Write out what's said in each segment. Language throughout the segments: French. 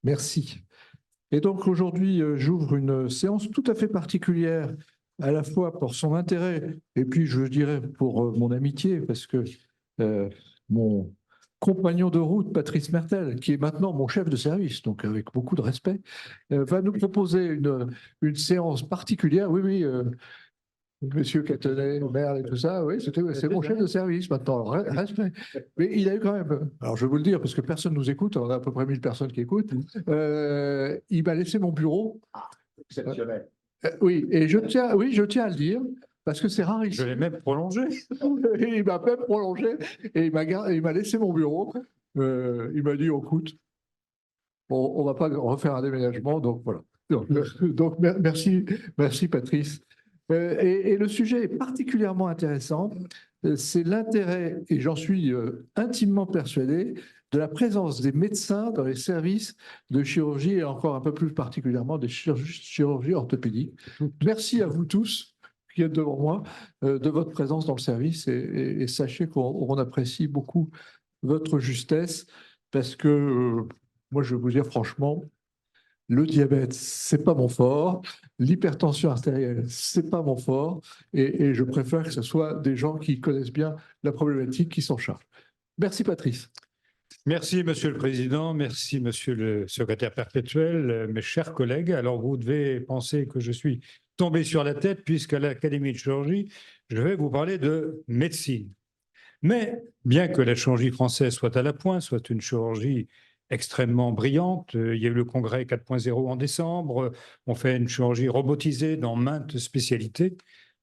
Merci. Et donc aujourd'hui, j'ouvre une séance tout à fait particulière, à la fois pour son intérêt et puis je dirais pour mon amitié, parce que mon compagnon de route, Patrice Mertel, qui est maintenant mon chef de service, donc avec beaucoup de respect, va nous proposer une séance particulière. Oui, oui. Monsieur Catenet, Merle et tout ça, oui, c'est mon chef de service maintenant. Alors, respect. Mais il a eu quand même, alors je vais vous le dire parce que personne nous écoute, on a à peu près 1000 personnes qui écoutent, il m'a laissé mon bureau. Exceptionnel. Oui, et je tiens à le dire parce que c'est rare ici. Je l'ai même prolongé. Il m'a même prolongé et il m'a laissé mon bureau. Il m'a dit, écoute, on ne va pas refaire un déménagement, donc voilà. Donc merci, merci Patrice. Et le sujet est particulièrement intéressant. C'est l'intérêt, et j'en suis intimement persuadé, de la présence des médecins dans les services de chirurgie et encore un peu plus particulièrement des chirurgies orthopédiques. Merci à vous tous qui êtes devant moi de votre présence dans le service et sachez qu'on apprécie beaucoup votre justesse parce que moi je vais vous dire franchement, le diabète, c'est pas mon fort. L'hypertension artérielle, c'est pas mon fort. Et je préfère que ce soit des gens qui connaissent bien la problématique qui s'en chargent. Merci, Patrice. Merci, Monsieur le Président. Merci, Monsieur le Secrétaire perpétuel, mes chers collègues. Alors, vous devez penser que je suis tombé sur la tête puisqu'à l'Académie de chirurgie, je vais vous parler de médecine. Mais bien que la chirurgie française soit à la pointe, soit une chirurgie extrêmement brillante, il y a eu le congrès 4.0 en décembre, on fait une chirurgie robotisée dans maintes spécialités.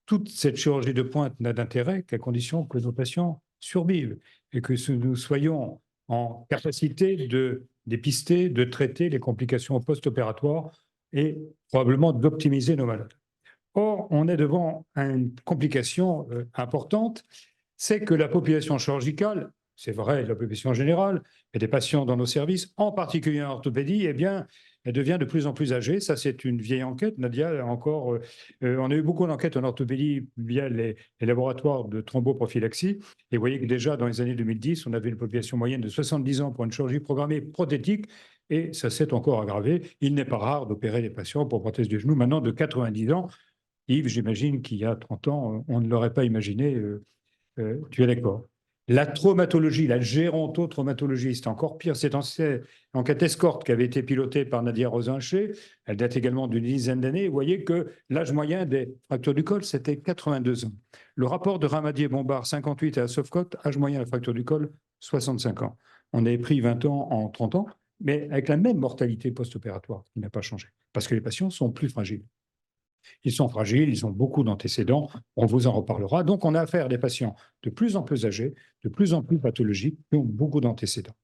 Toute cette chirurgie de pointe n'a d'intérêt qu'à condition que nos patients survivent et que nous soyons en capacité de dépister, de traiter les complications post-opératoires et probablement d'optimiser nos malades. Or, on est devant une complication importante, c'est que la population chirurgicale, c'est vrai de la population générale, mais des patients dans nos services, en particulier en orthopédie, eh bien, elle devient de plus en plus âgée. Ça, c'est une vieille enquête. Nadia, encore, on a eu beaucoup d'enquêtes en orthopédie via les laboratoires de thromboprophylaxie. Et vous voyez que déjà, dans les années 2010, on avait une population moyenne de 70 ans pour une chirurgie programmée prothétique. Et ça s'est encore aggravé. Il n'est pas rare d'opérer les patients pour prothèse du genou maintenant de 90 ans. Yves, j'imagine qu'il y a 30 ans, on ne l'aurait pas imaginé. Tu es d'accord. La traumatologie, la gérontotraumatologie, c'est encore pire. C'est une enquête escorte qui avait été pilotée par Nadia Rosincher. Elle date également d'une dizaine d'années. Vous voyez que l'âge moyen des fractures du col, c'était 82 ans. Le rapport de Ramadier-Bombard, 58, et à Sofcote, âge moyen de la fracture du col, 65 ans. On avait pris 20 ans en 30 ans, mais avec la même mortalité post-opératoire qui n'a pas changé, parce que les patients sont plus fragiles. Ils sont fragiles, ils ont beaucoup d'antécédents, on vous en reparlera. Donc, on a affaire à des patients de plus en plus âgés, de plus en plus pathologiques, qui ont beaucoup d'antécédents.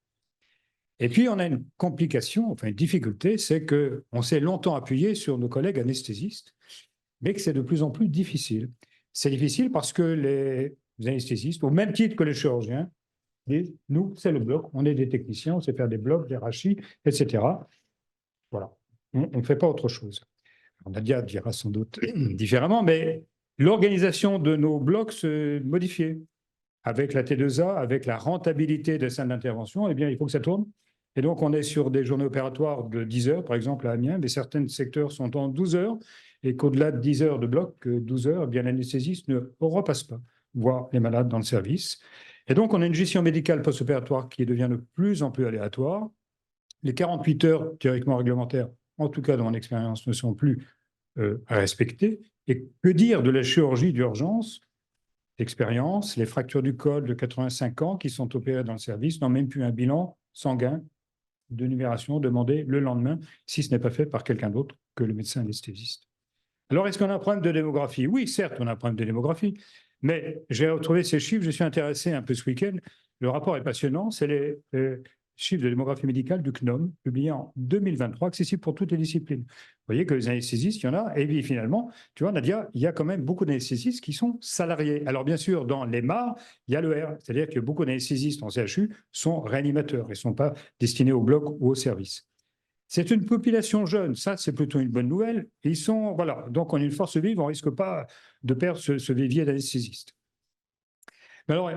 Et puis, on a une complication, enfin une difficulté, c'est qu'on s'est longtemps appuyé sur nos collègues anesthésistes, mais que c'est de plus en plus difficile. C'est difficile parce que les anesthésistes, au même titre que les chirurgiens, disent, nous, c'est le bloc, on est des techniciens, on sait faire des blocs, des rachis, etc. Voilà, on ne fait pas autre chose. Nadia dira sans doute différemment, mais l'organisation de nos blocs se modifiait. Avec la T2A, avec la rentabilité des salles d'intervention, eh bien, il faut que ça tourne. Et donc, on est sur des journées opératoires de 10 heures, par exemple à Amiens, mais certains secteurs sont en 12 heures, et qu'au-delà de 10 heures de bloc, 12 heures, eh bien, l'anesthésiste ne repasse pas voir les malades dans le service. Et donc, on a une gestion médicale post-opératoire qui devient de plus en plus aléatoire. Les 48 heures théoriquement réglementaires, en tout cas dans mon expérience, ne sont plus respectées. Et que dire de la chirurgie d'urgence d'expérience? Les fractures du col de 85 ans qui sont opérées dans le service n'ont même plus un bilan sanguin de numération demandé le lendemain, si ce n'est pas fait par quelqu'un d'autre que le médecin anesthésiste. Alors, est-ce qu'on a un problème de démographie? Oui, certes, on a un problème de démographie, mais j'ai retrouvé ces chiffres, je suis intéressé un peu ce week-end. Le rapport est passionnant, c'est les chiffres de démographie médicale du CNOM, publié en 2023, accessible pour toutes les disciplines. Vous voyez que les anesthésistes, il y en a, et puis finalement, tu vois, Nadia, il y a quand même beaucoup d'anesthésistes qui sont salariés. Alors bien sûr, dans les MAR, il y a le R, c'est-à-dire que beaucoup d'anesthésistes en CHU sont réanimateurs, ils ne sont pas destinés au bloc ou au service. C'est une population jeune, ça c'est plutôt une bonne nouvelle. Ils sont, voilà, donc on est une force vive, on ne risque pas de perdre ce vivier d'anesthésistes. Mais alors,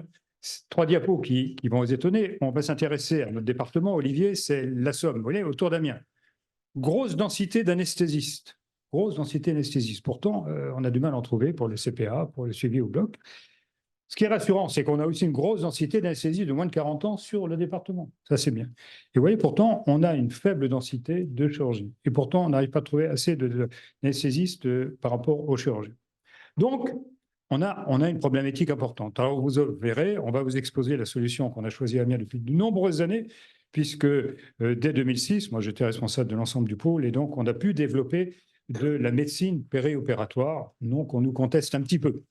3 diapos qui vont vous étonner. On va s'intéresser à notre département, Olivier, c'est la Somme, vous voyez, autour d'Amiens. grosse densité d'anesthésistes. Grosse densité d'anesthésistes. Pourtant, on a du mal à en trouver pour le CPA, pour le suivi au bloc. Ce qui est rassurant, c'est qu'on a aussi une grosse densité d'anesthésistes de moins de 40 ans sur le département. Ça, c'est bien. Et vous voyez, pourtant, on a une faible densité de chirurgie. Et pourtant, on n'arrive pas à trouver assez d'anesthésistes par rapport aux chirurgiens. Donc, on a une problématique importante. Alors, vous verrez, on va vous exposer la solution qu'on a choisie à Amiens depuis de nombreuses années, puisque dès 2006, moi j'étais responsable de l'ensemble du pôle, et donc on a pu développer de la médecine périopératoire, donc on nous conteste un petit peu.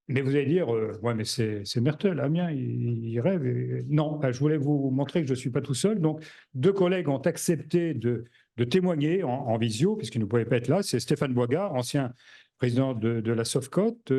Mais vous allez dire, ouais, mais c'est Mertel, Amiens, il rêve. Non, je voulais vous montrer que je ne suis pas tout seul. Donc, 2 collègues ont accepté de témoigner en visio, puisqu'ils ne pouvaient pas être là. C'est Stéphane Boigard, ancien président de la Sofcote,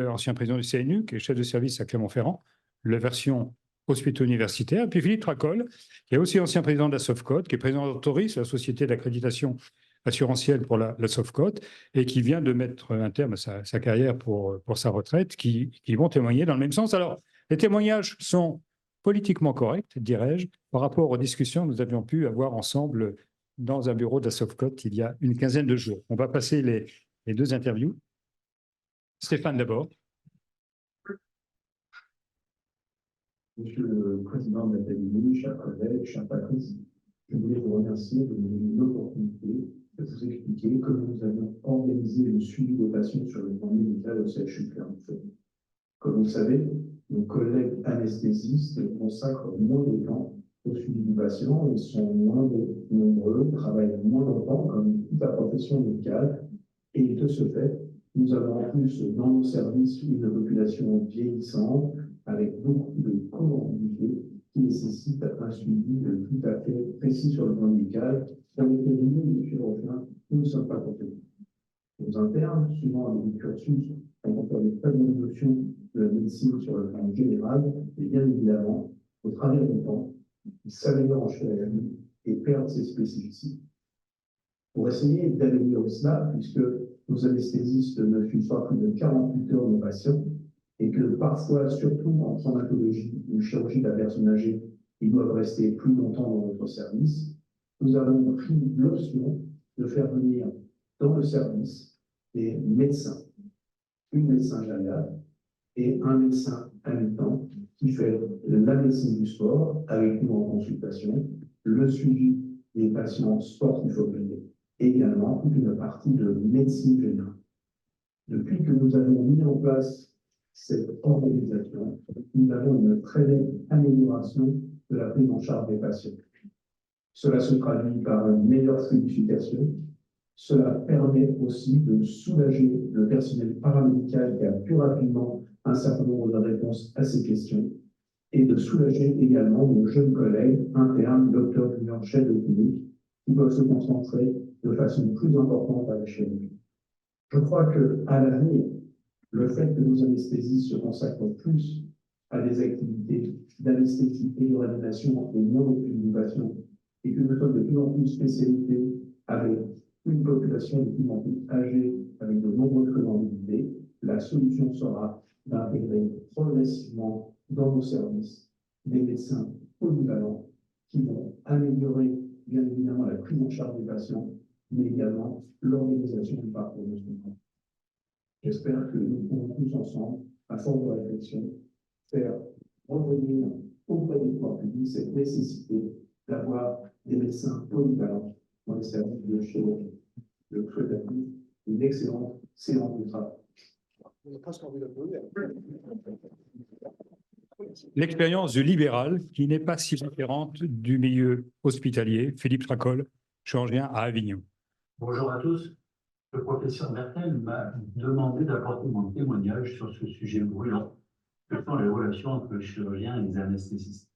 ancien président du CNU, qui est chef de service à Clermont-Ferrand, la version hospitalo-universitaire. Et puis Philippe Tracol, qui est aussi ancien président de la Sofcote, qui est président d'Autoris, la société d'accréditation assurantielle pour la Sofcote, et qui vient de mettre un terme à sa carrière pour sa retraite, qui vont témoigner dans le même sens. Alors, les témoignages sont politiquement corrects, dirais-je, par rapport aux discussions que nous avions pu avoir ensemble dans un bureau de la Sofcote il y a une quinzaine de jours. On va passer les 2 interviews. Stéphane d'abord. Monsieur le Président de l'Académie, chers collègues, chers Patrice, je voulais vous remercier de nous donner l'opportunité de vous expliquer comment nous avons organisé le suivi des patients sur le plan médical au CHU Clermont-Ferrand. Comme vous le savez, nos collègues anesthésistes consacrent moins de temps au suivi du patient, ils sont moins nombreux, travaillent moins longtemps comme toute la profession médicale, et de ce fait, nous avons en plus dans nos services une population vieillissante avec beaucoup de comorbidités qui nécessitent un suivi tout à fait précis sur le plan médical. Dans les cabinets de chirurgiens, nous ne sommes pas compétents. Nos internes, suivant les cursus, ont encore des très bonnes notions de la médecine sur le plan général, et bien évidemment, au travers du temps, ils s'améliorent en chirurgie et perdent ses spécificités. Pour essayer d'améliorer cela, puisque nos anesthésistes ne suivent pas plus de 48 heures nos patients, et que parfois, surtout en traumatologie ou chirurgie de la personne âgée, ils doivent rester plus longtemps dans notre service, nous avons pris l'option de faire venir dans le service des médecins, une médecin gériatre et un médecin à mi-temps qui fait la médecine du sport avec nous en consultation, le suivi des patients sportifs occupés, et également toute une partie de médecine générale. Depuis que nous avons mis en place cette organisation, nous avons une très belle amélioration de la prise en charge des patients. Cela se traduit par une meilleure fluidification. Cela permet aussi de soulager le personnel paramédical qui a plus rapidement un certain nombre de réponses à ces questions et de soulager également nos jeunes collègues internes, docteurs juniors, chefs de clinique, qui peuvent se concentrer de façon plus importante à la chirurgie. Je crois qu'à l'avenir, le fait que nos anesthésistes se consacrent plus à des activités d'anesthésie et de réanimation et moins au suivi du patient, et que nous sommes de plus en plus spécialisés avec une population de plus en plus âgée, avec de nombreuses comorbidités, la solution sera d'intégrer progressivement dans nos services des médecins polyvalents qui vont améliorer bien évidemment la prise en charge des patients, mais également l'organisation du parcours de soins. J'espère que nous pourrons tous ensemble, à force de réflexion, faire revenir auprès du pouvoir public cette nécessité d'avoir des médecins polyvalents dans les services de chirurgie. Je souhaite à tous une excellente séance de travail. On a presque envie d'applaudir. L'expérience du libéral, qui n'est pas si différente du milieu hospitalier, Philippe Tracol, chirurgien à Avignon. Bonjour à tous. Le professeur Mertel m'a demandé d'apporter mon témoignage sur ce sujet brûlant, que sont les relations entre le chirurgien et les anesthésistes.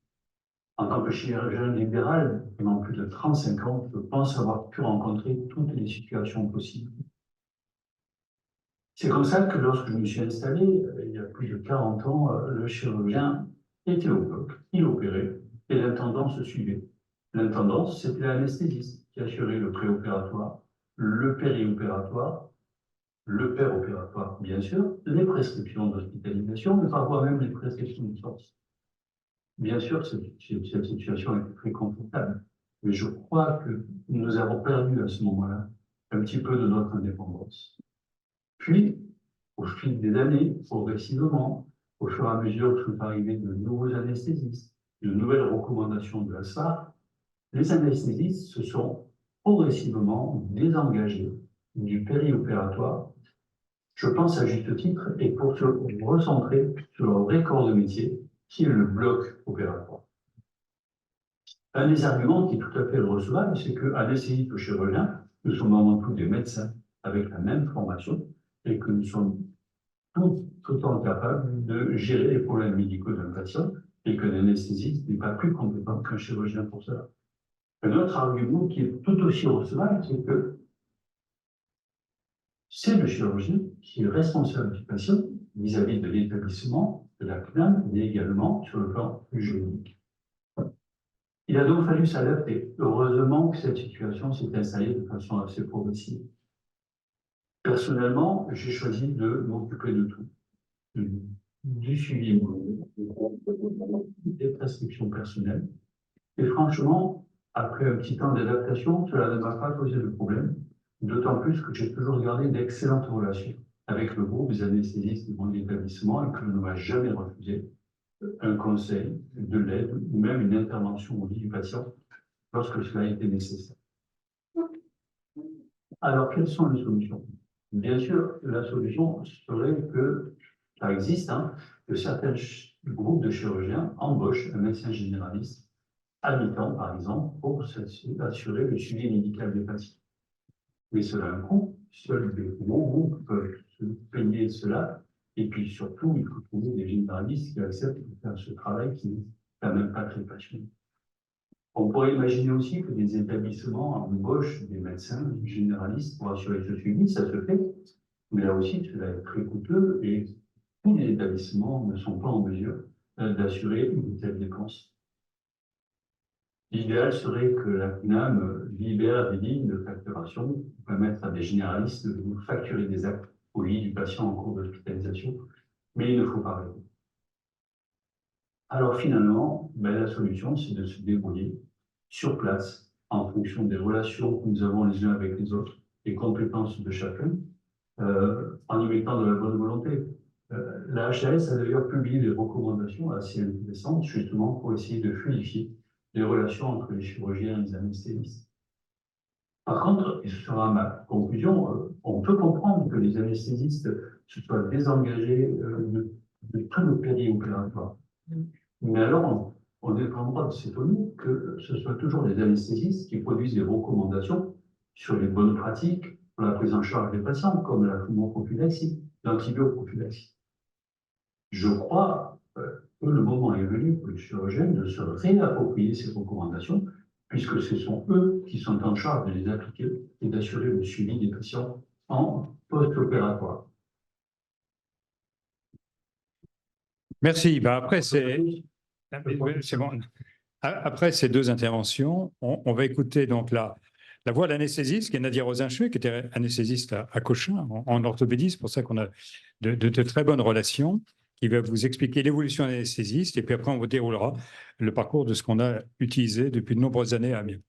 En tant que chirurgien libéral, pendant plus de 35 ans, je pense avoir pu rencontrer toutes les situations possibles. C'est comme ça que lorsque je me suis installé, il y a plus de 40 ans, le chirurgien était au bloc, il opérait, et l'intendant se suivait. L'intendant, c'était l'anesthésiste qui assurait le préopératoire, le périopératoire, le péropératoire, bien sûr, les prescriptions d'hospitalisation, mais parfois même les prescriptions de sortie. Bien sûr, cette situation est très confortable. Mais je crois que nous avons perdu à ce moment-là un petit peu de notre indépendance. Puis, au fil des années, progressivement, au fur et à mesure que sont arrivés de nouveaux anesthésistes, de nouvelles recommandations de la SAR, les anesthésistes se sont progressivement désengagés du périopératoire, je pense à juste titre, et pour se recentrer sur leur vrai corps de métier, qui est le bloc opératoire. Un des arguments qui est tout à fait recevable, c'est que anesthésistes ou chirurgiens, nous sommes avant tout des médecins avec la même formation et que nous sommes tout autant capables de gérer les problèmes médicaux d'un patient et que l'anesthésiste n'est pas plus compétent qu'un chirurgien pour cela. Un autre argument qui est tout aussi recevable, c'est que c'est le chirurgien qui est responsable du patient vis-à-vis de l'établissement, de la CNAM, mais également sur le plan juridique. Il a donc fallu s'adapter. Heureusement que cette situation s'est installée de façon assez progressive. Personnellement, j'ai choisi de m'occuper de tout. Du suivi des prescriptions personnelles. Et franchement, après un petit temps d'adaptation, cela ne m'a pas posé de problème, d'autant plus que j'ai toujours gardé d'excellentes relations avec le groupe des anesthésistes de mon établissement et que je ne m'a jamais refusé un conseil, de l'aide ou même une intervention au vie du patient lorsque cela était nécessaire. Alors, quelles sont les solutions? Bien sûr, la solution serait que, ça existe, que certains groupes de chirurgiens embauchent un médecin généraliste à mi-temps, par exemple, pour assurer le suivi médical des patients. Mais cela a un coût. Seuls des gros groupes peuvent se payer cela. Et puis surtout, il faut trouver des généralistes qui acceptent de faire ce travail qui n'est quand même pas très passionnant. On pourrait imaginer aussi que des établissements embauchent des médecins généralistes pour assurer ce suivi. Ça se fait. Mais là aussi, cela est très coûteux et tous les établissements ne sont pas en mesure d'assurer une telle dépense. L'idéal serait que la CNAM libère des lignes de facturation pour permettre à des généralistes de facturer des actes au lit du patient en cours d'hospitalisation, mais il ne faut pas rêver. Alors finalement, la solution, c'est de se débrouiller sur place en fonction des relations que nous avons les uns avec les autres, des compétences de chacun, en y mettant de la bonne volonté. La HAS a d'ailleurs publié des recommandations assez intéressantes, justement pour essayer de fluidifier les relations entre les chirurgiens et les anesthésistes. Par contre, et ce sera ma conclusion, on peut comprendre que les anesthésistes se soient désengagés de tout le périopératoire. Mais alors, on est en droit de s'étonner que ce soit toujours les anesthésistes qui produisent des recommandations sur les bonnes pratiques pour la prise en charge des patients, comme la pneumoprophylaxie, l'antibioprophylaxie. Je crois que le moment est venu pour les chirurgiens de se réapproprier ces recommandations, puisque ce sont eux qui sont en charge de les appliquer et d'assurer le suivi des patients en post-opératoire. Merci. Après, c'est bon. Après ces deux interventions, on va écouter donc la voix de l'anesthésiste, qui est Nadia Rosincheux, qui était anesthésiste à Cochin, en orthopédie. C'est pour ça qu'on a de très bonnes relations, qui va vous expliquer l'évolution de l'anesthésiste. Et puis après, on vous déroulera le parcours de ce qu'on a utilisé depuis de nombreuses années à Amiens.